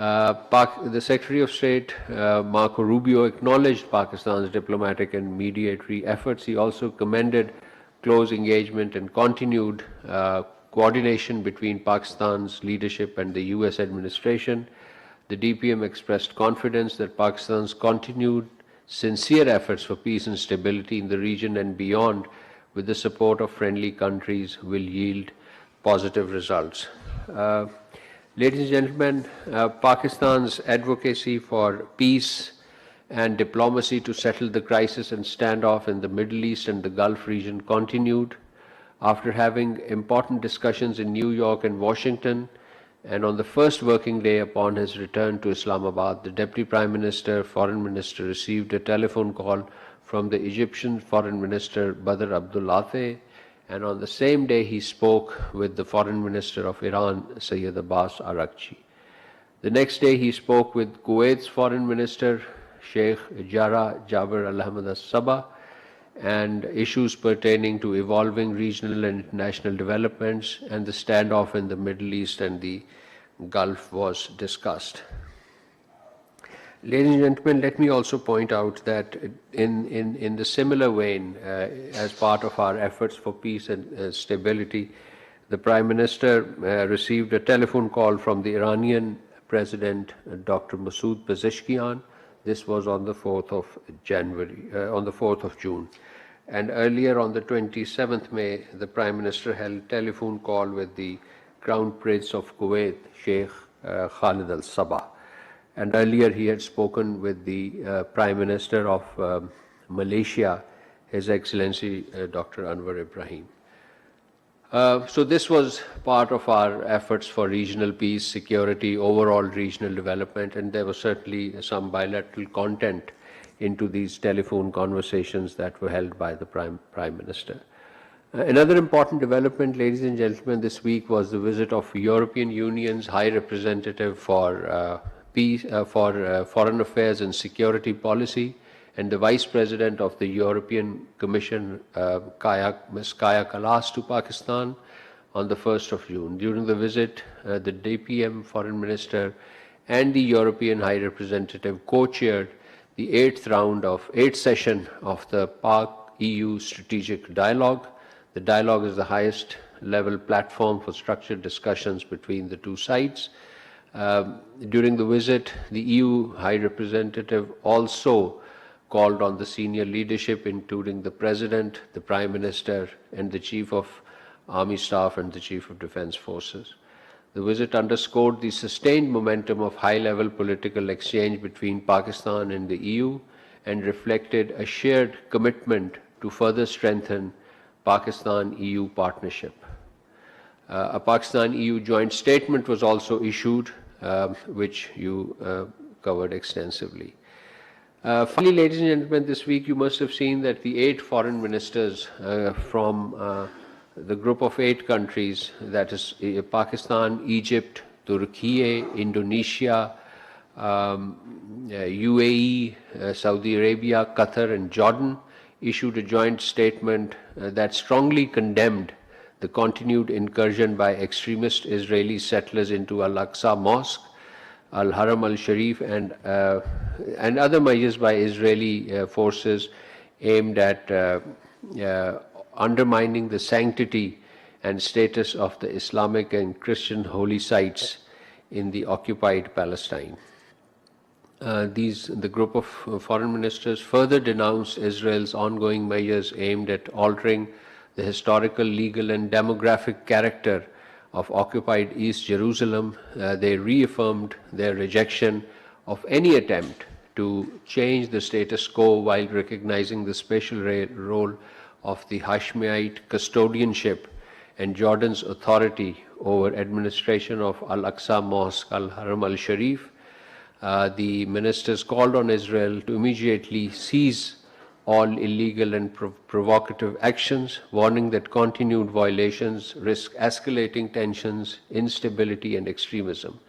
The Secretary of State, Marco Rubio, acknowledged Pakistan's diplomatic and mediatory efforts. He also commended close engagement and continued coordination between Pakistan's leadership and the US administration. The DPM expressed confidence that Pakistan's continued sincere efforts for peace and stability in the region and beyond, with the support of friendly countries, will yield positive results. Ladies and gentlemen, Pakistan's advocacy for peace and diplomacy to settle the crisis and standoff in the Middle East and the Gulf region continued. After having important discussions in New York and Washington, and on the first working day upon his return to Islamabad, the Deputy Prime Minister, Foreign Minister, received a telephone call from the Egyptian Foreign Minister Badr Abdullateh, and on the same day he spoke with the Foreign Minister of Iran, Sayyid Abbas Arakchi. The next day he spoke with Kuwait's Foreign Minister, Sheikh Jarrah Jaber Al-Ahmad Al-Sabah, and issues pertaining to evolving regional and international developments, and the standoff in the Middle East and the Gulf was discussed. Ladies and gentlemen, let me also point out that in the similar vein, as part of our efforts for peace and stability, the Prime Minister received a telephone call from the Iranian President, Dr. Masoud Pezeshkian. This was on the 4th of June. And earlier on the 27th May, the Prime Minister held a telephone call with the Crown Prince of Kuwait, Sheikh Khalid Al-Sabah. And earlier he had spoken with the Prime Minister of Malaysia, His Excellency Dr. Anwar Ibrahim. So this was part of our efforts for regional peace, security, overall regional development, and there was certainly some bilateral content into these telephone conversations that were held by the Prime Minister. Another important development, ladies and gentlemen, this week was the visit of European Union's High Representative for Peace, Foreign Affairs and Security Policy, and the Vice President of the European Commission, Ms. Kaya Kallas, to Pakistan on the 1st of June. During the visit, the DPM Foreign Minister and the European High Representative co-chaired the 8th session of the Pak-EU Strategic Dialogue. The dialogue is the highest level platform for structured discussions between the two sides. During the visit, the EU High Representative also called on the senior leadership, including the President, the Prime Minister, and the Chief of Army Staff and the Chief of Defence Forces. The visit underscored the sustained momentum of high-level political exchange between Pakistan and the EU and reflected a shared commitment to further strengthen Pakistan-EU partnership. A Pakistan-EU joint statement was also issued, which you covered extensively. Finally, ladies and gentlemen, this week you must have seen that the 8 foreign ministers from the group of 8 countries, that is Pakistan, Egypt, Turkey, Indonesia, UAE, Saudi Arabia, Qatar and Jordan, issued a joint statement that strongly condemned the continued incursion by extremist Israeli settlers into Al-Aqsa Mosque, Al-Haram al-Sharif and other measures by Israeli forces aimed at undermining the sanctity and status of the Islamic and Christian holy sites in the occupied Palestine. The group of foreign ministers further denounced Israel's ongoing measures aimed at altering the historical, legal and demographic character of occupied East Jerusalem. They reaffirmed their rejection of any attempt to change the status quo while recognizing the special role of the Hashemite custodianship and Jordan's authority over administration of Al-Aqsa Mosque, Al-Haram al-Sharif. The ministers called on Israel to immediately cease all illegal and provocative actions, warning that continued violations risk escalating tensions, instability and extremism.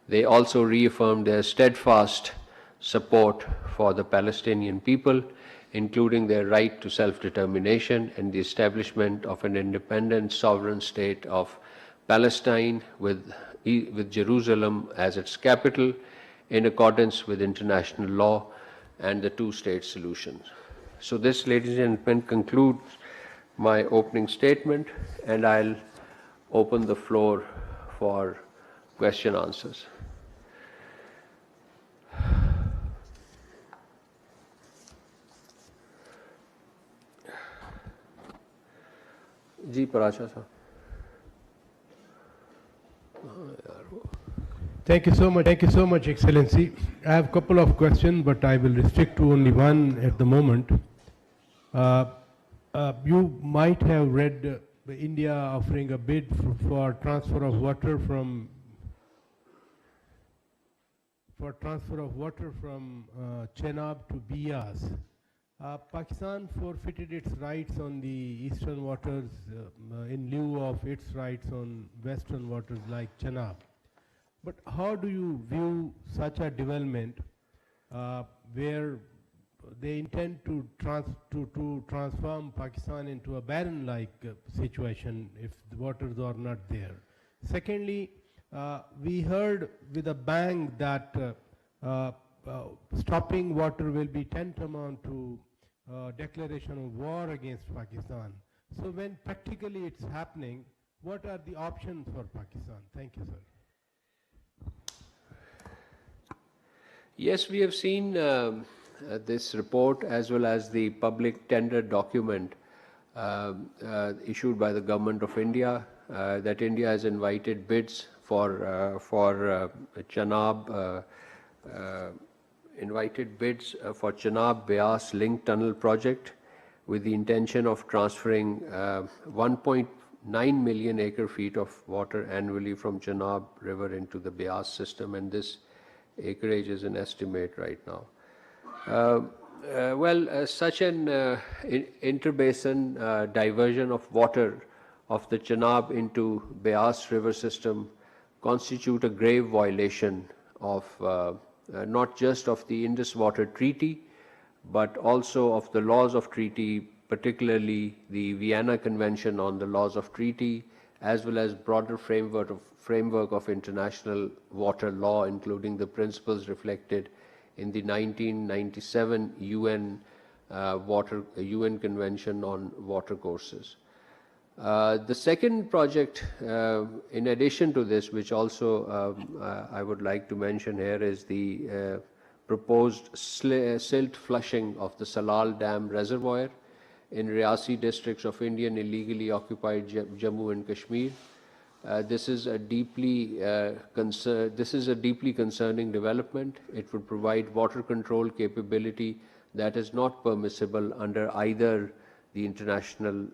They also reaffirmed their steadfast support for the Palestinian people, including their right to self-determination and the establishment of an independent sovereign state of Palestine with with Jerusalem as its capital in accordance with international law and the two-state solution. So this, ladies and gentlemen, concludes my opening statement, and I'll open the floor for question answers. जी पराशा साहब. Thank you so much, Excellency. I have a couple of questions, but I will restrict to only one at the moment. You might have read India offering a bid for transfer of water from Chenab to Bias. Pakistan forfeited its rights on the eastern waters in lieu of its rights on western waters like Chenab. But how do you view such a development where they intend to transform Pakistan into a barren-like situation if the waters are not there? Secondly, we heard with a bang that stopping water will be tantamount to declaration of war against Pakistan. So when practically it's happening, what are the options for Pakistan? Thank you, sir. Yes, we have seen this report as well as the public tender document issued by the Government of India that India has invited bids for Chenab, Chenab Beas Link Tunnel project with the intention of transferring 1.9 million acre feet of water annually from Chenab River into the Beas system, and this acreage is an estimate right now. Such an interbasin diversion of water of the Chenab into Beas river system constitute a grave violation of not just of the Indus Water Treaty, but also of the laws of treaty, particularly the Vienna Convention on the Laws of Treaty, as well as broader framework of international water law, including the principles reflected in the 1997 UN Convention on Water Courses. The second project, in addition to this, which also I would like to mention here, is the proposed silt flushing of the Salal Dam reservoir in Riasi districts of Indian illegally occupied Jammu and Kashmir. This is a deeply concerning development. It would provide water control capability that is not permissible under either the international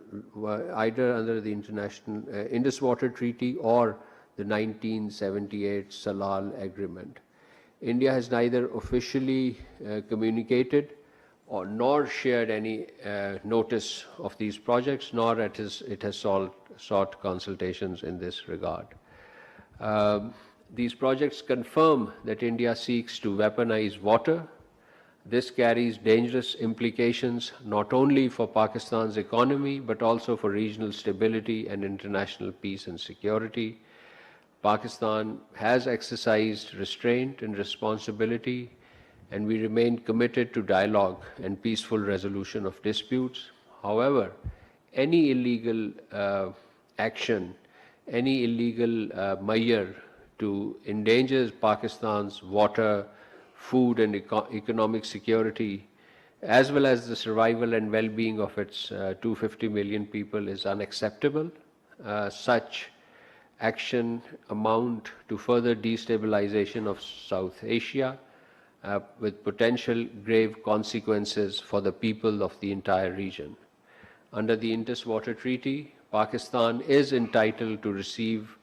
Indus Water Treaty or the 1978 Salal Agreement. India has neither officially communicated nor shared any notice of these projects, nor it has sought consultations in this regard. These projects confirm that India seeks to weaponize water. This carries dangerous implications not only for Pakistan's economy, but also for regional stability and international peace and security. Pakistan has exercised restraint and responsibility, and we remain committed to dialogue and peaceful resolution of disputes. However, any illegal action, any illegal measure to endanger Pakistan's water, food and economic security, as well as the survival and well-being of its 250 million people is unacceptable. Such action amount to further destabilization of South Asia, with potential grave consequences for the people of the entire region. Under the Indus Water Treaty, Pakistan is entitled to receive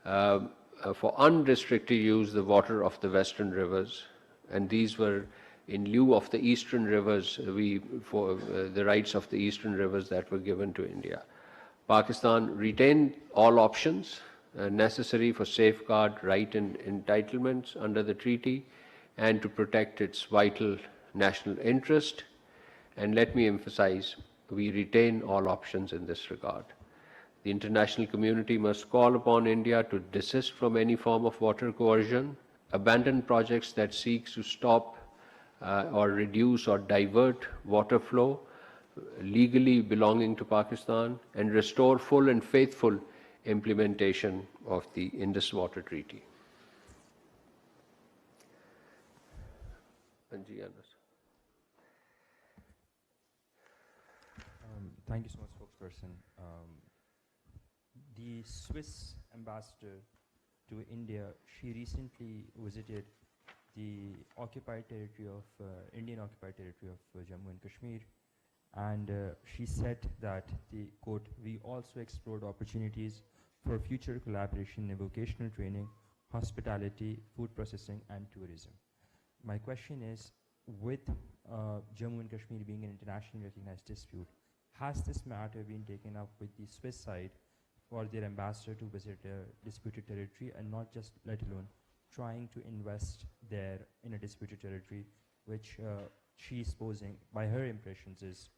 for unrestricted use the water of the western rivers, and these were in lieu of the eastern rivers, for the rights of the eastern rivers that were given to India. Pakistan retained all options necessary for safeguard right and entitlements under the treaty and to protect its vital national interest. And let me emphasize, we retain all options in this regard. The international community must call upon India to desist from any form of water coercion, abandon projects that seek to stop or reduce or divert water flow legally belonging to Pakistan, and restore full and faithful implementation of the Indus Water Treaty. Thank you so much, spokesperson. The Swiss ambassador to India, she recently visited the occupied territory of Indian occupied territory of Jammu and Kashmir, and she said that the quote, "We also explored opportunities for future collaboration in vocational training, hospitality, food processing, and tourism." My question is, with Jammu and Kashmir being an internationally recognized dispute, has this matter been taken up with the Swiss side for their ambassador to visit a disputed territory, and not just, let alone, trying to invest there in a disputed territory, which she is posing, by her impressions, is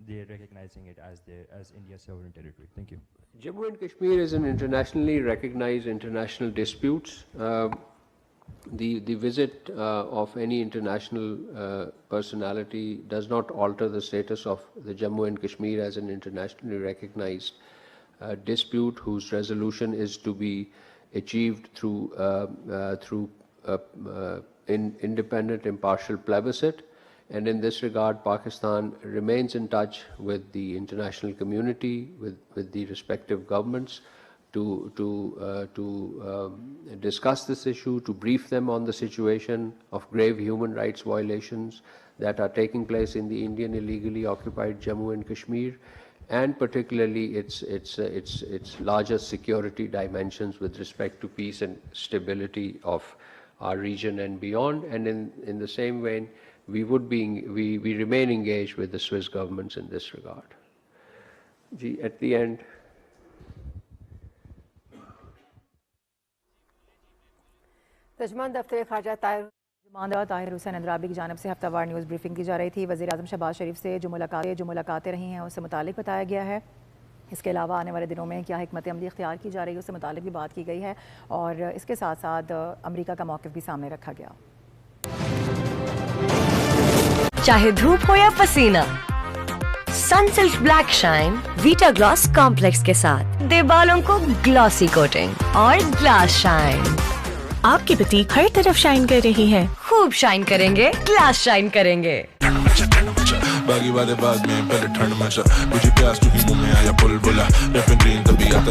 they're recognizing it as India's sovereign territory? Thank you. Jammu and Kashmir is an internationally recognized international dispute. The visit of any international personality does not alter the status of the Jammu and Kashmir as an internationally recognized dispute whose resolution is to be achieved through independent, impartial plebiscite. And in this regard, Pakistan remains in touch with the international community, with the respective governments, to discuss this issue, to brief them on the situation of grave human rights violations that are taking place in the Indian illegally occupied Jammu and Kashmir, and particularly its larger security dimensions with respect to peace and stability of our region and beyond. And in the same vein, we remain engaged with the Swiss governments in this regard. At the end. तर्जुमान दफ्तर ख़ारजा ताहिर हुसैन अंद्राबी की जानिब से हफ्तावार news briefing की जा रही थी। वज़ीर आज़म शहबाज शरीफ से जो मुलाकातें रही हैं उससे मुतालिक बताया गया है। इसके अलावा आने वाले दिनों में क्या हिकमत अमली इख्तियार की जा रही है उससे मुतालिक भी बात की गई है, और इसके साथ साथ अमेरिका का मौक़िफ़ भी सामने रखा गया। चाहे धूप हो या पसीना, Sunsilk black shine Vita gloss complex के साथ दे बालों को ग्लॉसी कोटिंग और ग्लास शाइन। आपकी बुटीक हर तरफ शाइन कर रही है, खूब शाइन करेंगे, ग्लास शाइन करेंगे। बागी वाले बाग में पहले ठंड मचा, मुझे प्यास क्योंकि मुंह में आया बुलबुला,